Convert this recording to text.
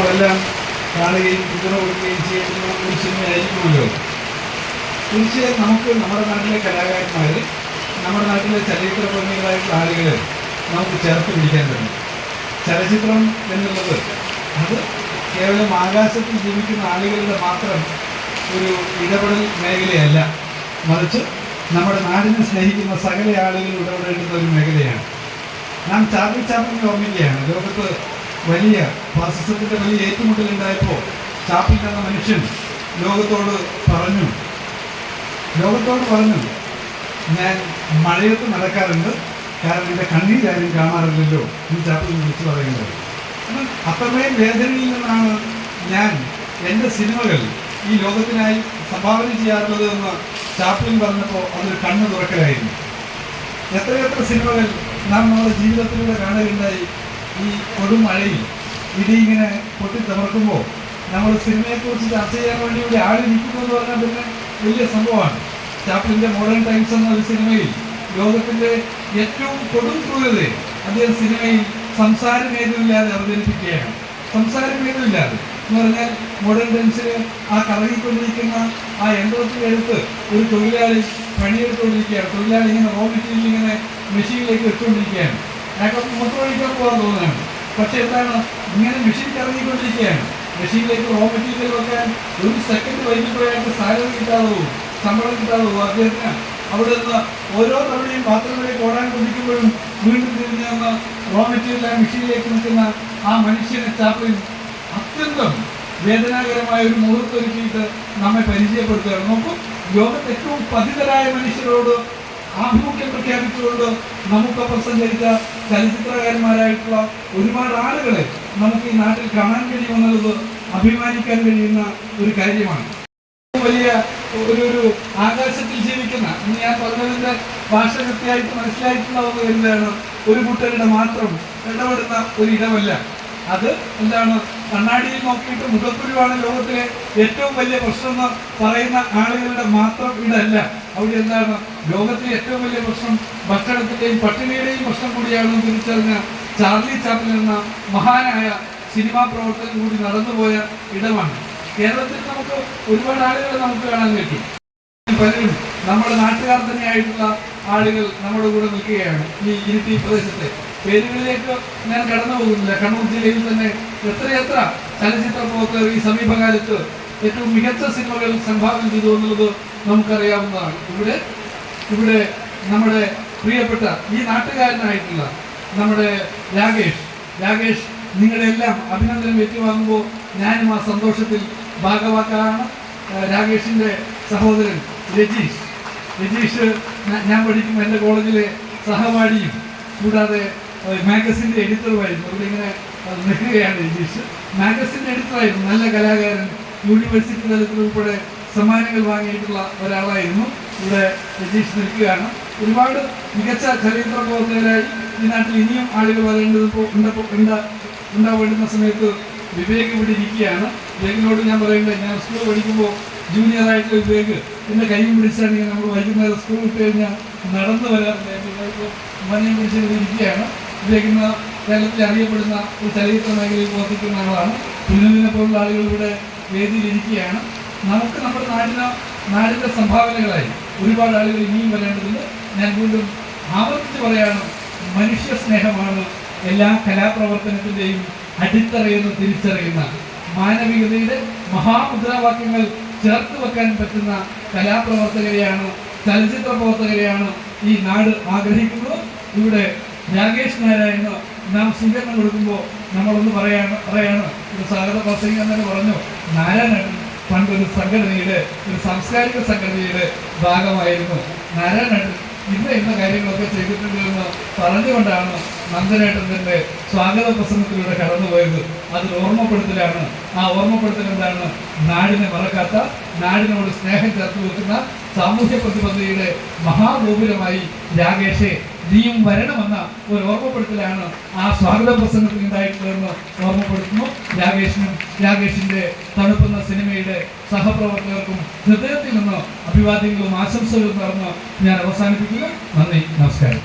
നമ്മളെല്ലാം കാണുകയും പിന്തുണ കൊടുക്കുകയും ചെയ്യുന്ന ഒരു സിനിമയായിരിക്കുമല്ലോ. തീർച്ചയായും നമുക്ക് നമ്മുടെ നാട്ടിലെ കലാകാരന്മാർ, നമ്മുടെ നാട്ടിലെ ചലച്ചിത്രപ്രേമികളായിട്ടുള്ള ആളുകൾ നമുക്ക് ചേർത്ത് പിടിക്കാൻ പറ്റും. ചലച്ചിത്രം എന്നുള്ളത് അത് കേവലം ആകാശത്തിൽ ജീവിക്കുന്ന ആളുകളുടെ മാത്രം ഒരു ഇടപെടൽ മേഖലയല്ല, മറിച്ച് നമ്മുടെ നാടിനെ സ്നേഹിക്കുന്ന സകല ആളുകൾ ഇടപെടേണ്ടുന്ന ഒരു മേഖലയാണ്. നാം ചാർലി ചാപ്ലിനെ ഓർമ്മിക്കുകയാണ്. ലോകത്ത് വലിയ ഫാസിസത്തിൻ്റെ വലിയ ഏറ്റുമുട്ടലുണ്ടായപ്പോൾ ചാപ്ലിൻ എന്ന മനുഷ്യൻ ലോകത്തോട് പറഞ്ഞു, ഞാൻ മഴയത്ത് നടക്കാറുണ്ട്, കാരണം എൻ്റെ കണ്ണീരാരും കാണാറില്ലല്ലോ എന്ന് ചാപ്ലിൻ വിളിച്ചു പറയുന്നത്. അത്രമേൽ വേദനയിൽ നിന്നാണ് ഞാൻ എൻ്റെ സിനിമകൾ ഈ ലോകത്തിനായി സംഭാവന ചെയ്യാറുള്ളത് എന്ന് ചാപ്ലിൻ പറഞ്ഞപ്പോൾ അതൊരു കണ്ണ് തുറക്കലായിരുന്നു. എത്രയെത്ര സിനിമകൾ നാം നമ്മുടെ ജീവിതത്തിലൂടെ കാണുകയുണ്ടായി. ഈ കൊടുമഴയിൽ ഇടി ഇങ്ങനെ പൊട്ടിത്തമർക്കുമ്പോൾ നമ്മൾ സിനിമയെക്കുറിച്ച് ചർച്ച ചെയ്യാൻ വേണ്ടി ഇവിടെ ആളിരിക്കുന്നു എന്ന് പറഞ്ഞാൽ പിന്നെ വലിയ സംഭവമാണ്. ചാപ്ലിൻ്റെ മോഡേൺ ടൈംസ് എന്ന ഒരു സിനിമയിൽ ലോകത്തിൻ്റെ ഏറ്റവും കൊടും ക്രൂരതയെ അദ്ദേഹം സിനിമയിൽ സംസാരമേതുമില്ലാതെ അവതരിപ്പിക്കുകയാണ്. സംസാരമേതുമില്ലാതെ എന്ന് പറഞ്ഞാൽ മോഡേൺ ടൈംസിൽ ആ കറങ്ങിക്കൊണ്ടിരിക്കുന്ന ആ യന്ത്രത്തിലെടുത്ത് ഒരു തൊഴിലാളി പണിയെടുത്തുകൊണ്ടിരിക്കുകയാണ്. തൊഴിലാളി ഇങ്ങനെ റോ മെറ്റീരിയൽ ഇങ്ങനെ മെഷീനിലേക്ക് വെച്ചുകൊണ്ടിരിക്കുകയാണ്. അയാൾക്ക് മൊത്തം ഒഴിക്കാൻ പോകാൻ തോന്നുകയാണ്. പക്ഷെ എന്താണ്, ഇങ്ങനെ മെഷീൻ കറങ്ങിക്കൊണ്ടിരിക്കുകയാണ്. മെഷീനിലേക്ക് റോ മെറ്റീരിയൽ വെക്കാൻ ഒരു സെക്കൻഡ് വൈകിപ്പോയാൾക്ക് സാലറി കിട്ടാതെ പോകും, ശമ്പളം കിട്ടാതെ പോകും. അദ്ദേഹത്തിന് അവിടെ നിന്ന് ഓരോ തവണയും പാത്രങ്ങളിലേക്ക് ഓടാൻ കൊണ്ടിരിക്കുമ്പോഴും വീണ്ടും തിരിഞ്ഞ് വന്ന റോ മെറ്റീരിയൽ ആ മെഷീനിലേക്ക് നിൽക്കുന്ന ആ മനുഷ്യനെ ചാപ്ലിൻ അത്യന്തം വേദനാകരമായ ഒരു മുഹൂർത്തമൊരുക്കിയിട്ട് നമ്മെ പരിചയപ്പെടുത്തുകയാണ്. നോക്കൂ, ലോകത്ത് ഏറ്റവും പതിതരായ മനുഷ്യരോട് ആഭിമുഖ്യം പ്രഖ്യാപിച്ചുകൊണ്ട് നമുക്കൊപ്പം സഞ്ചരിച്ച ചലച്ചിത്രകാരന്മാരായിട്ടുള്ള ഒരുപാട് ആളുകളെ നമുക്ക് ഈ നാട്ടിൽ കാണാൻ കഴിയുമെന്നുള്ളത് അഭിമാനിക്കാൻ കഴിയുന്ന ഒരു കാര്യമാണ്. വലിയ ഒരു ആകാശത്തിൽ ജീവിക്കുന്ന, ഇന്ന് ഞാൻ പറഞ്ഞതിൻ്റെ ഭാഷ കൃത്യമായിട്ട് മനസ്സിലായിട്ടുള്ളത് എന്താണ്, ഒരു കൂട്ടരുടെ മാത്രം ഇടപെടുന്ന ഒരു ഇടമല്ല അത്. എന്താണ്, കണ്ണാടിയിൽ നോക്കിയിട്ട് മുഖക്കുരുവാണ് ലോകത്തിലെ ഏറ്റവും വലിയ പ്രശ്നം എന്ന് പറയുന്ന ആളുകളുടെ മാത്രം ഇടമല്ല. അവിടെ എന്താണ്, ലോകത്തിലെ ഏറ്റവും വലിയ പ്രശ്നം ഭക്ഷണത്തിൻ്റെയും പട്ടിണിയുടെയും പ്രശ്നം കൂടിയാണെന്ന് തിരിച്ചറിഞ്ഞ ചാർലി ചാപ്ലിൻ എന്ന മഹാനായ സിനിമാ പ്രവർത്തകൻ കൂടി നടന്നുപോയ ഇടമാണ്. കേരളത്തിൽ നമുക്ക് ഒരുപാട് ആളുകളെ നമുക്ക് കാണാൻ പറ്റും. പലരും നമ്മുടെ നാട്ടുകാർ തന്നെയായിട്ടുള്ള ആളുകൾ നമ്മുടെ കൂടെ നിൽക്കുകയാണ് ഈ ഇരിട്ടി പ്രദേശത്തെ. പേരുകളിലേക്ക് ഞാൻ കടന്നു പോകുന്നില്ല. കണ്ണൂർ ജില്ലയിൽ തന്നെ എത്രയെത്ര ചലച്ചിത്ര പ്രവർത്തകർ ഈ സമീപകാലത്ത് ഏറ്റവും മികച്ച സിനിമകൾ സംഭാവന ചെയ്തു എന്നുള്ളത് നമുക്കറിയാവുന്നതാണ്. ഇവിടെ നമ്മുടെ പ്രിയപ്പെട്ട ഈ നാട്ടുകാരനായിട്ടുള്ള നമ്മുടെ രാകേഷ് നിങ്ങളെല്ലാം അഭിനന്ദനം ഏറ്റുവാങ്ങുമ്പോൾ ഞാനും ആ സന്തോഷത്തിൽ ഭാഗവാക്കാണ്. രാകേഷിൻ്റെ സഹോദരൻ രജീഷ് ഞാൻ പഠിക്കുമ്പോൾ എൻ്റെ കോളേജിലെ സഹപാഠിയും കൂടാതെ മാഗസിൻ്റെ എഡിറ്ററുമായിരുന്നു. അവിടെ ഇങ്ങനെ നിൽക്കുകയാണ്. രജീഷ് മാഗസിൻ്റെ എഡിറ്ററായിരുന്നു, നല്ല കലാകാരൻ, യൂണിവേഴ്സിറ്റി തലത്തിൽ ഉൾപ്പെടെ സമ്മാനങ്ങൾ വാങ്ങിയിട്ടുള്ള ഒരാളായിരുന്നു. ഇവിടെ രജീഷ് നിൽക്കുകയാണ്. ഒരുപാട് മികച്ച ചലച്ചിത്ര പ്രവർത്തകരായി ഈ നാട്ടിൽ ഇനിയും ആളുകൾ ഉണ്ടാവേണ്ടുന്ന സമയത്ത് വിവേക് ഇവിടെ ഇരിക്കുകയാണ്. വിവേകിനോട് ഞാൻ പറയേണ്ടത്, ഞാൻ സ്കൂൾ പഠിക്കുമ്പോൾ ജൂനിയറായിട്ടുള്ള വിവേക് എൻ്റെ കൈയും പിടിച്ചാണെങ്കിൽ നമ്മൾ വൈകുന്നേരം സ്കൂൾ വിട്ട് കഴിഞ്ഞാൽ നടന്നു വരാറുണ്ട്. മനയും പിടിച്ച് ഇവിടെ ഇരിക്കുകയാണ്. വിവേകിന് കേരളത്തിൽ അറിയപ്പെടുന്ന ഒരു ചലച്ചിത്ര മേഖലയിൽ പ്രവർത്തിക്കുന്ന ആളാണ്. പുനലിനെ പോലുള്ള ആളുകൾ ഇവിടെ വേദിയിലിരിക്കുകയാണ്. നമുക്ക് നമ്മുടെ നാടിൻ്റെ സംഭാവനകളായി ഒരുപാട് ആളുകൾ ഇനിയും വരേണ്ടതുണ്ട്. ഞാൻ വീണ്ടും ആവർത്തിച്ച് പറയാണ്, മനുഷ്യ സ്നേഹമാണ് എല്ലാ കലാപ്രവർത്തനത്തിൻ്റെയും അടിത്തറയെന്ന് തിരിച്ചറിയുന്ന, മാനവികതയുടെ മഹാമുദ്രാവാക്യങ്ങൾ ചേർത്ത് വെക്കാൻ പറ്റുന്ന കലാപ്രവർത്തകരെയാണ്, ചലച്ചിത്ര പ്രവർത്തകരെയാണ് ഈ നാട് ആഗ്രഹിക്കുന്നത്. ഇവിടെ രാകേഷ് നാരായണന് നാം സ്വീകരണം കൊടുക്കുമ്പോൾ നമ്മളൊന്ന് പറയാണ് ഒരു സ്വാഗത പ്രസംഗം തന്നെ പറഞ്ഞു, നാരായണൻ പണ്ടൊരു സംഘടനയുടെ, ഒരു സാംസ്കാരിക സംഘടനയുടെ ഭാഗമായിരുന്നു. നാരായണൻ ഇന്ന കാര്യങ്ങളൊക്കെ ചെയ്തിട്ടുണ്ട് എന്ന് പറഞ്ഞുകൊണ്ടാണ് നന്ദനേട്ടൻ്റെ സ്വാഗത പ്രസംഗത്തിലൂടെ കടന്നുപോയത്. അതൊരു ഓർമ്മപ്പെടുത്തലാണ്. ആ ഓർമ്മപ്പെടുത്തൽ എന്താണ്, നാടിനെ മറക്കാത്ത, നാടിനോട് സ്നേഹം ചേർത്ത് വെക്കുന്ന സാമൂഹ്യ പ്രതിബദ്ധതയുടെ മഹാഗോപുരമായി രാകേഷെ നീയും വരണമെന്ന ഒരു ഓർമ്മപ്പെടുത്തലാണ് ആ സ്വാഗത പ്രസംഗത്തിൽ ഉണ്ടായിട്ടുള്ളതെന്ന് ഓർമ്മപ്പെടുത്തുന്നു. രാകേഷിൻ്റെ തണുപ്പുന്ന സിനിമയുടെ സഹപ്രവർത്തകർക്കും ഹൃദയത്തിൽ നിന്ന് അഭിവാദ്യങ്ങളും ആശംസകളും പറഞ്ഞ് ഞാൻ അവസാനിപ്പിക്കുന്നു. നന്ദി, നമസ്കാരം.